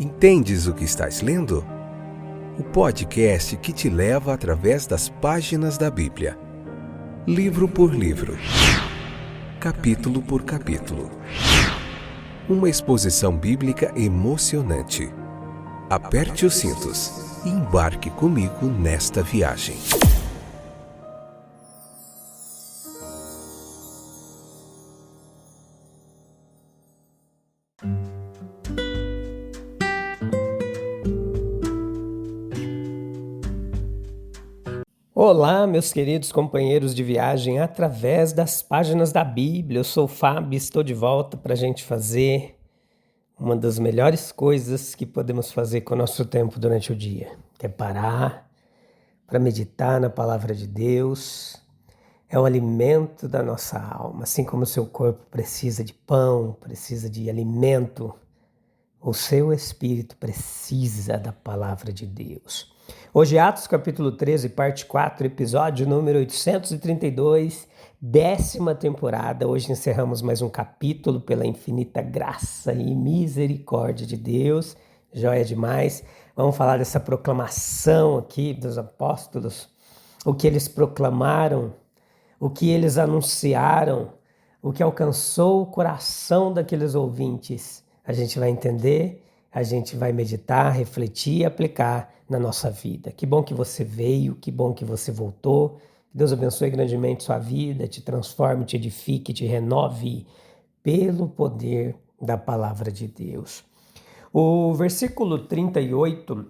Entendes o que estás lendo? O podcast que te leva através das páginas da Bíblia. Livro por livro. Capítulo por capítulo. Uma exposição bíblica emocionante. Aperte os cintos e embarque comigo nesta viagem. Olá, meus queridos companheiros de viagem através das páginas da Bíblia. Eu sou o Fábio e estou de volta para a gente fazer uma das melhores coisas que podemos fazer com o nosso tempo durante o dia, que é parar para meditar na palavra de Deus. É o alimento da nossa alma, assim como o seu corpo precisa de pão, precisa de alimento, o seu espírito precisa da palavra de Deus. Hoje, Atos capítulo 13, parte 4, episódio número 832, 10ª temporada. Hoje encerramos mais um capítulo pela infinita graça e misericórdia de Deus. Joia demais. Vamos falar dessa proclamação aqui dos apóstolos, o que eles proclamaram, o que eles anunciaram, o que alcançou o coração daqueles ouvintes. A gente vai entender, a gente vai meditar, refletir e aplicar na nossa vida. Que bom que você veio, que bom que você voltou. Que Deus abençoe grandemente sua vida, te transforme, te edifique, te renove pelo poder da palavra de Deus. O versículo 38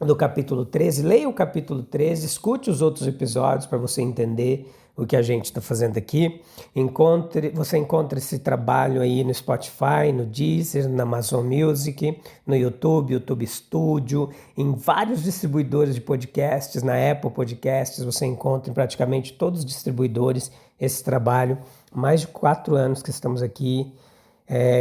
do capítulo 13, leia o capítulo 13, escute os outros episódios para você entender o que a gente está fazendo aqui. Você encontra esse trabalho aí no Spotify, no Deezer, na Amazon Music, no YouTube Studio, em vários distribuidores de podcasts, na Apple Podcasts, você encontra em praticamente todos os distribuidores esse trabalho. Mais de 4 anos que estamos aqui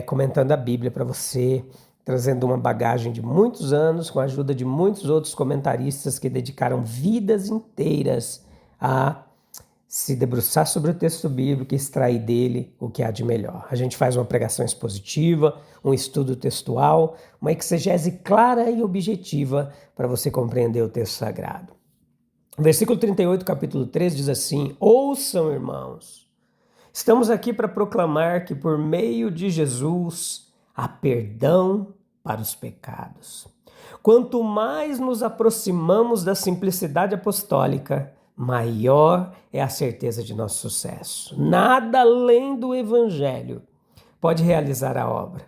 comentando a Bíblia para você, trazendo uma bagagem de muitos anos, com a ajuda de muitos outros comentaristas que dedicaram vidas inteiras a se debruçar sobre o texto bíblico e extrair dele o que há de melhor. A gente faz uma pregação expositiva, um estudo textual, uma exegese clara e objetiva para você compreender o texto sagrado. O versículo 38, capítulo 13, diz assim: Ouçam, irmãos, estamos aqui para proclamar que por meio de Jesus há perdão para os pecados. Quanto mais nos aproximamos da simplicidade apostólica, maior é a certeza de nosso sucesso. Nada além do Evangelho pode realizar a obra.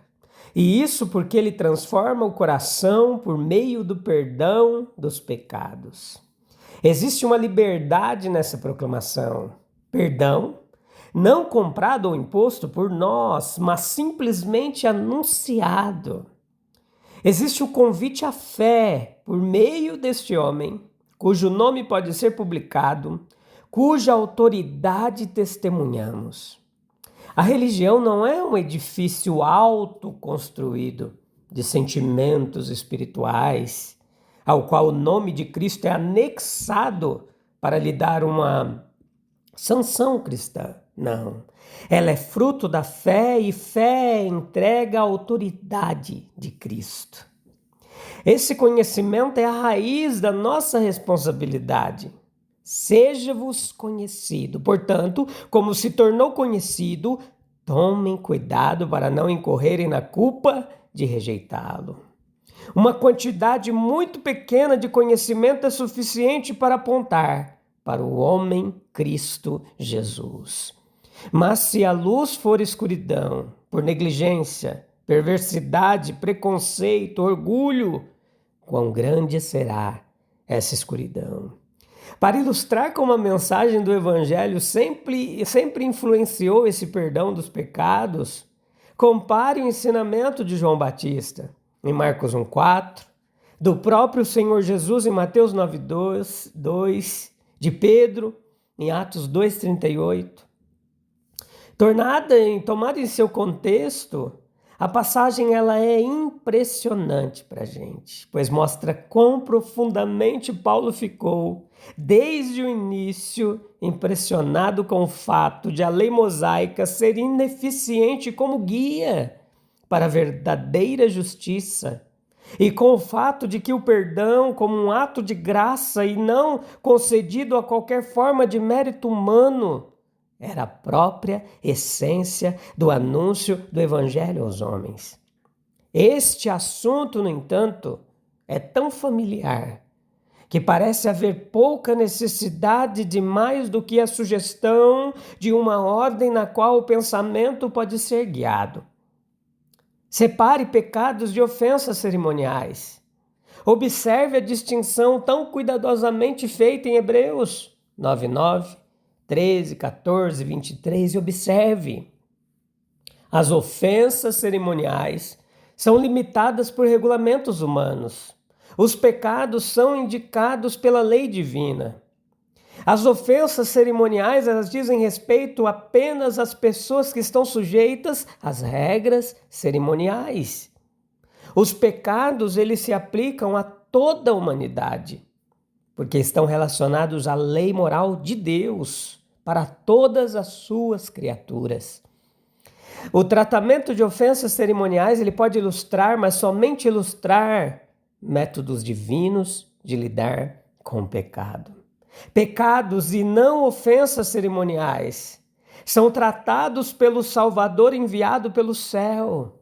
E isso porque ele transforma o coração por meio do perdão dos pecados. Existe uma liberdade nessa proclamação. Perdão, não comprado ou imposto por nós, mas simplesmente anunciado. Existe o convite à fé por meio deste homem, cujo nome pode ser publicado, cuja autoridade testemunhamos. A religião não é um edifício alto construído de sentimentos espirituais, ao qual o nome de Cristo é anexado para lhe dar uma sanção cristã. Não. Ela é fruto da fé e fé entrega a autoridade de Cristo. Esse conhecimento é a raiz da nossa responsabilidade. Seja-vos conhecido. Portanto, como se tornou conhecido, tomem cuidado para não incorrerem na culpa de rejeitá-lo. Uma quantidade muito pequena de conhecimento é suficiente para apontar para o homem Cristo Jesus. Mas se a luz for escuridão, por negligência, perversidade, preconceito, orgulho, quão grande será essa escuridão? Para ilustrar como a mensagem do Evangelho sempre influenciou esse perdão dos pecados, compare o ensinamento de João Batista, em Marcos 1,4, do próprio Senhor Jesus em Mateus 9,2, de Pedro, em Atos 2,38. Tomada em seu contexto, a passagem ela é impressionante para a gente, pois mostra quão profundamente Paulo ficou, desde o início, impressionado com o fato de a lei mosaica ser ineficiente como guia para a verdadeira justiça, E com o fato de que o perdão, como um ato de graça e não concedido a qualquer forma de mérito humano, era a própria essência do anúncio do Evangelho aos homens. Este assunto, no entanto, é tão familiar que parece haver pouca necessidade de mais do que a sugestão de uma ordem na qual o pensamento pode ser guiado. Separe pecados de ofensas cerimoniais. Observe a distinção tão cuidadosamente feita em Hebreus 9:9, 13, 14, 23 e observe. As ofensas cerimoniais são limitadas por regulamentos humanos. Os pecados são indicados pela lei divina. As ofensas cerimoniais, elas dizem respeito apenas às pessoas que estão sujeitas às regras cerimoniais. Os pecados, eles se aplicam a toda a humanidade, porque estão relacionados à lei moral de Deus para todas as suas criaturas. O tratamento de ofensas cerimoniais, ele pode ilustrar, mas somente ilustrar, métodos divinos de lidar com o pecado. Pecados e não ofensas cerimoniais são tratados pelo Salvador enviado pelo céu.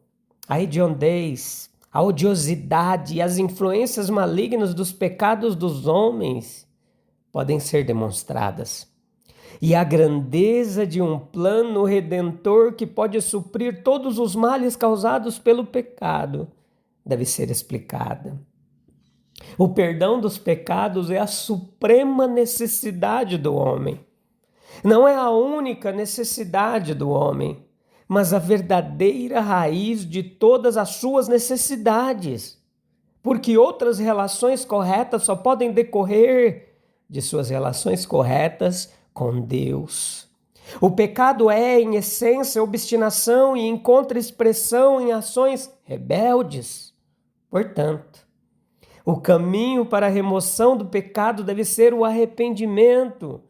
A hediondez, a odiosidade e as influências malignas dos pecados dos homens podem ser demonstradas. E a grandeza de um plano redentor que pode suprir todos os males causados pelo pecado deve ser explicada. O perdão dos pecados é a suprema necessidade do homem. Não é a única necessidade do homem, mas a verdadeira raiz de todas as suas necessidades. Porque outras relações corretas só podem decorrer de suas relações corretas com Deus. O pecado é, em essência, obstinação e encontra expressão em ações rebeldes. Portanto, o caminho para a remoção do pecado deve ser o arrependimento,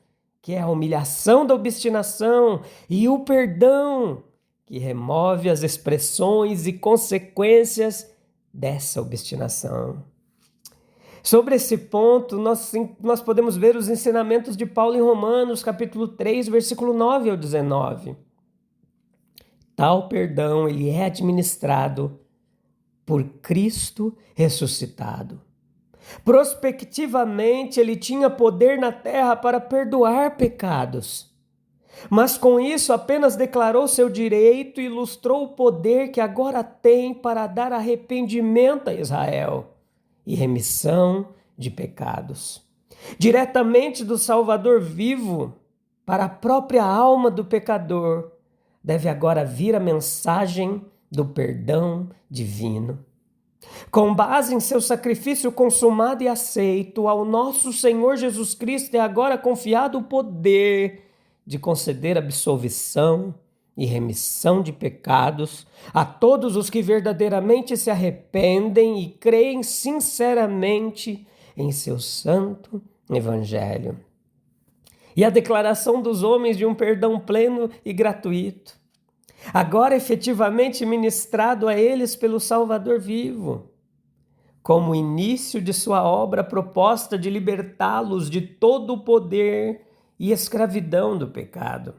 que é a humilhação da obstinação, e o perdão, que remove as expressões e consequências dessa obstinação. Sobre esse ponto, nós podemos ver os ensinamentos de Paulo em Romanos, capítulo 3, versículo 9 ao 19. Tal perdão, ele é administrado por Cristo ressuscitado. Prospectivamente, ele tinha poder na terra para perdoar pecados. Mas com isso apenas declarou seu direito e ilustrou o poder que agora tem para dar arrependimento a Israel e remissão de pecados. Diretamente do Salvador vivo para a própria alma do pecador, deve agora vir a mensagem do perdão divino. Com base em seu sacrifício consumado e aceito, ao nosso Senhor Jesus Cristo é agora confiado o poder de conceder absolvição e remissão de pecados a todos os que verdadeiramente se arrependem e creem sinceramente em seu santo evangelho. E a declaração dos homens de um perdão pleno e gratuito, agora efetivamente ministrado a eles pelo Salvador vivo, como início de sua obra proposta de libertá-los de todo o poder e escravidão do pecado.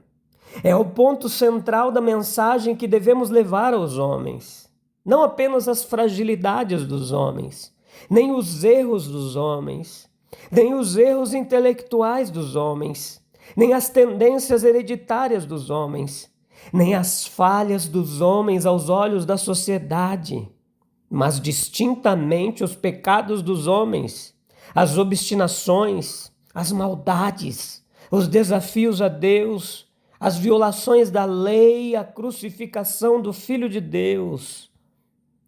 É o ponto central da mensagem que devemos levar aos homens. Não apenas as fragilidades dos homens, nem os erros dos homens, nem os erros intelectuais dos homens, nem as tendências hereditárias dos homens, nem as falhas dos homens aos olhos da sociedade, mas distintamente os pecados dos homens, as obstinações, as maldades, os desafios a Deus, as violações da lei, a crucificação do Filho de Deus.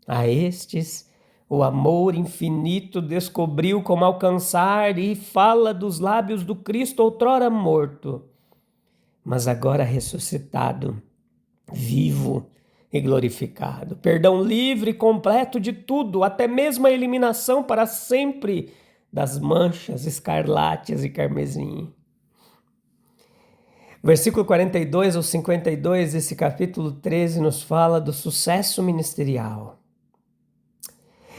A estes, o amor infinito descobriu como alcançar e fala dos lábios do Cristo outrora morto, mas agora ressuscitado, vivo e glorificado. Perdão livre e completo de tudo, até mesmo a eliminação para sempre das manchas escarlates e carmesim. Versículo 42 ao 52, esse capítulo 13 nos fala do sucesso ministerial.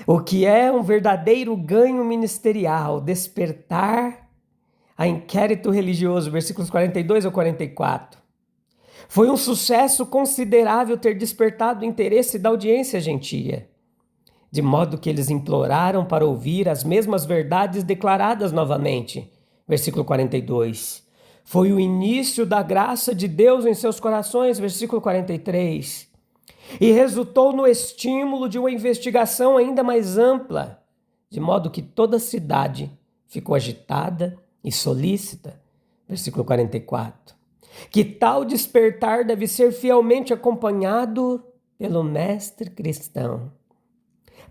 O que é um verdadeiro ganho ministerial, despertar a inquérito religioso, versículos 42 ao 44. Foi um sucesso considerável ter despertado o interesse da audiência gentia, de modo que eles imploraram para ouvir as mesmas verdades declaradas novamente. Versículo 42. Foi o início da graça de Deus em seus corações. Versículo 43. E resultou no estímulo de uma investigação ainda mais ampla, de modo que toda a cidade ficou agitada e solícita. Versículo 44. Que tal despertar deve ser fielmente acompanhado pelo mestre cristão.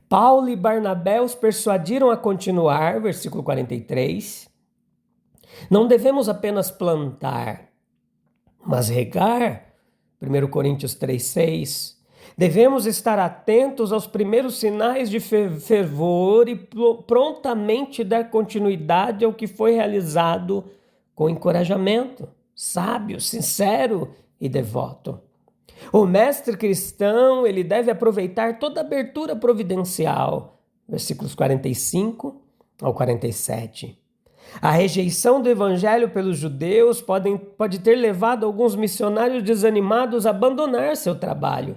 Paulo e Barnabé os persuadiram a continuar, versículo 43. Não devemos apenas plantar, mas regar, 1 Coríntios 3,6. Devemos estar atentos aos primeiros sinais de fervor e prontamente dar continuidade ao que foi realizado com encorajamento, sábio, sincero e devoto. O mestre cristão, ele deve aproveitar toda abertura providencial, versículos 45 ao 47. A rejeição do evangelho pelos judeus pode ter levado alguns missionários desanimados a abandonar seu trabalho.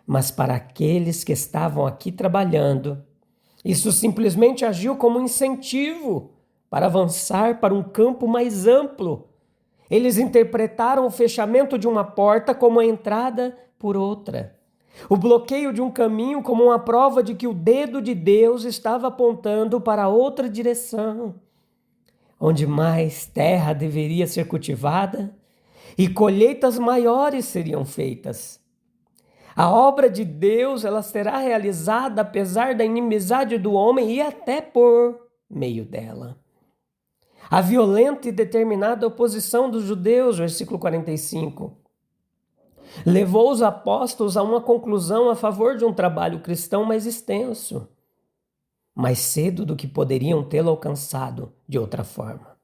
Mas para aqueles que estavam aqui trabalhando, isso simplesmente agiu como um incentivo para avançar para um campo mais amplo. Eles interpretaram o fechamento de uma porta como a entrada por outra. O bloqueio de um caminho como uma prova de que o dedo de Deus estava apontando para outra direção, onde mais terra deveria ser cultivada e colheitas maiores seriam feitas. A obra de Deus, ela será realizada apesar da inimizade do homem e até por meio dela. A violenta e determinada oposição dos judeus, versículo 45, levou os apóstolos a uma conclusão a favor de um trabalho cristão mais extenso, mais cedo do que poderiam tê-lo alcançado de outra forma.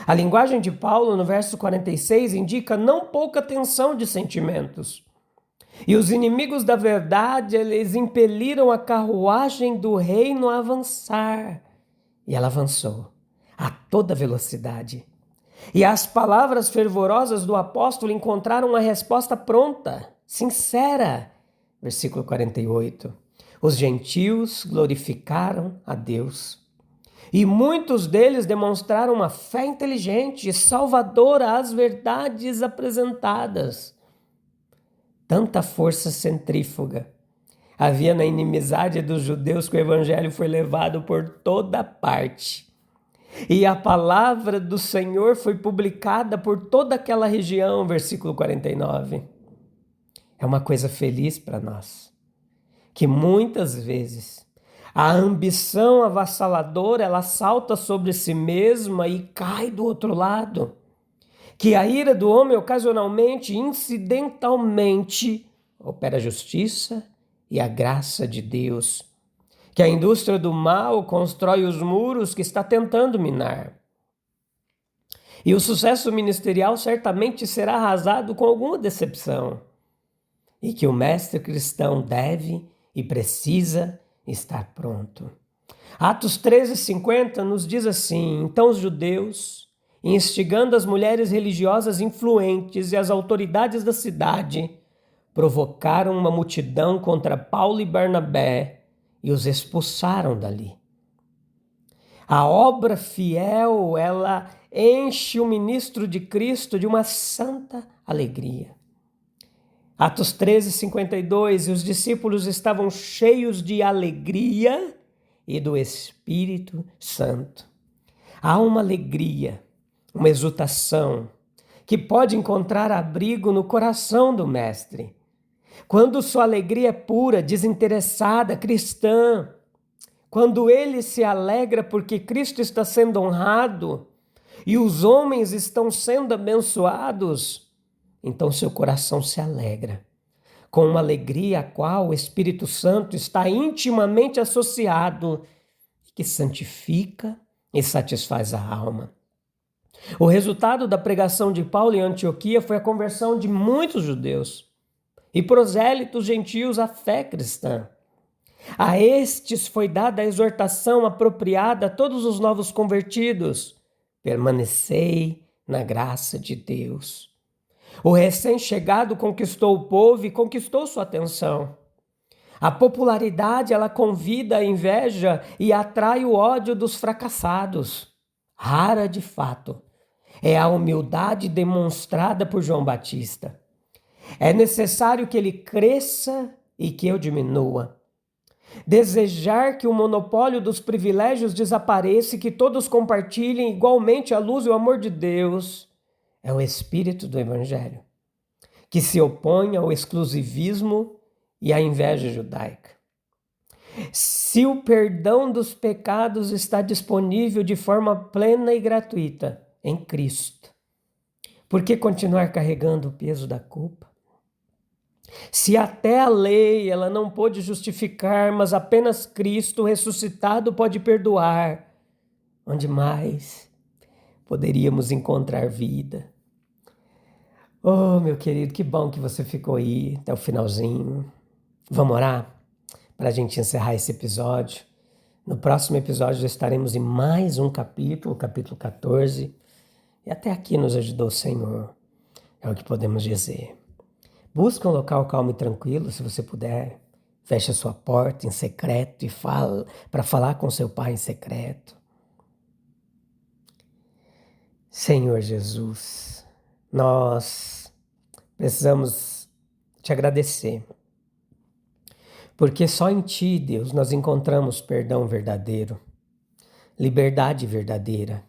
A linguagem de Paulo, no verso 46, indica não pouca tensão de sentimentos. E os inimigos da verdade, eles impeliram a carruagem do reino a avançar. E ela avançou a toda velocidade. E as palavras fervorosas do apóstolo encontraram uma resposta pronta, sincera. Versículo 48. Os gentios glorificaram a Deus. E muitos deles demonstraram uma fé inteligente e salvadora às verdades apresentadas. Tanta força centrífuga havia na inimizade dos judeus que o evangelho foi levado por toda parte. E a palavra do Senhor foi publicada por toda aquela região, versículo 49. É uma coisa feliz para nós, que muitas vezes a ambição avassaladora, ela salta sobre si mesma e cai do outro lado. Que a ira do homem ocasionalmente, incidentalmente, opera a justiça e a graça de Deus. Que a indústria do mal constrói os muros que está tentando minar. E o sucesso ministerial certamente será arrasado com alguma decepção. E que o mestre cristão deve e precisa estar pronto. Atos 13:50 nos diz assim: então os judeus, instigando as mulheres religiosas influentes e as autoridades da cidade, provocaram uma multidão contra Paulo e Barnabé e os expulsaram dali. A obra fiel, ela enche o ministro de Cristo de uma santa alegria. Atos 13:52, e os discípulos estavam cheios de alegria e do Espírito Santo. Há uma alegria, uma exultação, que pode encontrar abrigo no coração do Mestre. Quando sua alegria é pura, desinteressada, cristã, quando ele se alegra porque Cristo está sendo honrado e os homens estão sendo abençoados, então seu coração se alegra, com uma alegria a qual o Espírito Santo está intimamente associado e que santifica e satisfaz a alma. O resultado da pregação de Paulo em Antioquia foi a conversão de muitos judeus e prosélitos gentios à fé cristã. A estes foi dada a exortação apropriada a todos os novos convertidos. Permanecei na graça de Deus. O recém-chegado conquistou o povo e conquistou sua atenção. A popularidade, ela convida a inveja e atrai o ódio dos fracassados. Rara de fato é a humildade demonstrada por João Batista. É necessário que ele cresça e que eu diminua. Desejar que o monopólio dos privilégios desapareça e que todos compartilhem igualmente a luz e o amor de Deus é o espírito do Evangelho, que se opõe ao exclusivismo e à inveja judaica. Se o perdão dos pecados está disponível de forma plena e gratuita em Cristo, por que continuar carregando o peso da culpa? Se até a lei ela não pôde justificar, mas apenas Cristo ressuscitado pode perdoar, onde mais poderíamos encontrar vida? Oh, meu querido, que bom que você ficou aí até o finalzinho. Vamos orar para a gente encerrar esse episódio. No próximo episódio estaremos em mais um capítulo, capítulo 14. E até aqui nos ajudou o Senhor, é o que podemos dizer. Busca um local calmo e tranquilo, se você puder. Feche a sua porta em secreto e fala para falar com seu Pai em secreto. Senhor Jesus, nós precisamos te agradecer, porque só em Ti, Deus, nós encontramos perdão verdadeiro, liberdade verdadeira.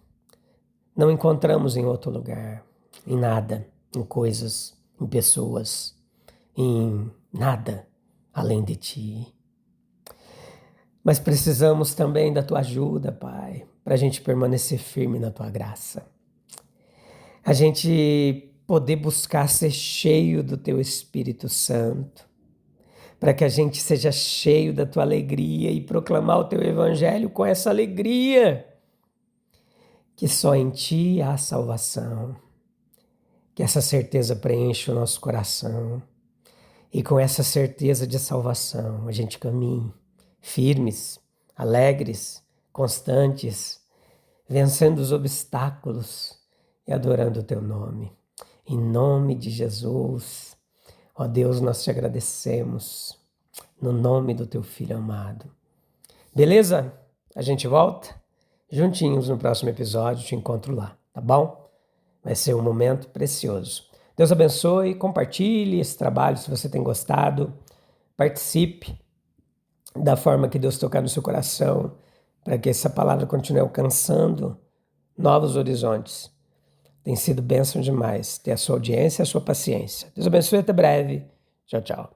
Não encontramos em outro lugar, em nada, em coisas, em pessoas, em nada além de Ti. Mas precisamos também da Tua ajuda, Pai, para a gente permanecer firme na Tua graça. A gente poder buscar ser cheio do Teu Espírito Santo, para que a gente seja cheio da Tua alegria e proclamar o Teu Evangelho com essa alegria, que só em Ti há salvação. Que essa certeza preencha o nosso coração e com essa certeza de salvação a gente caminhe firmes, alegres, constantes, vencendo os obstáculos e adorando o Teu nome. Em nome de Jesus, ó Deus, nós Te agradecemos, no nome do Teu Filho amado. Beleza? A gente volta juntinhos no próximo episódio, te encontro lá, tá bom? Vai ser um momento precioso. Deus abençoe, compartilhe esse trabalho se você tem gostado. Participe da forma que Deus tocar no seu coração, para que essa palavra continue alcançando novos horizontes. Tem sido bênção demais ter a sua audiência e a sua paciência. Deus abençoe, até breve. Tchau, tchau.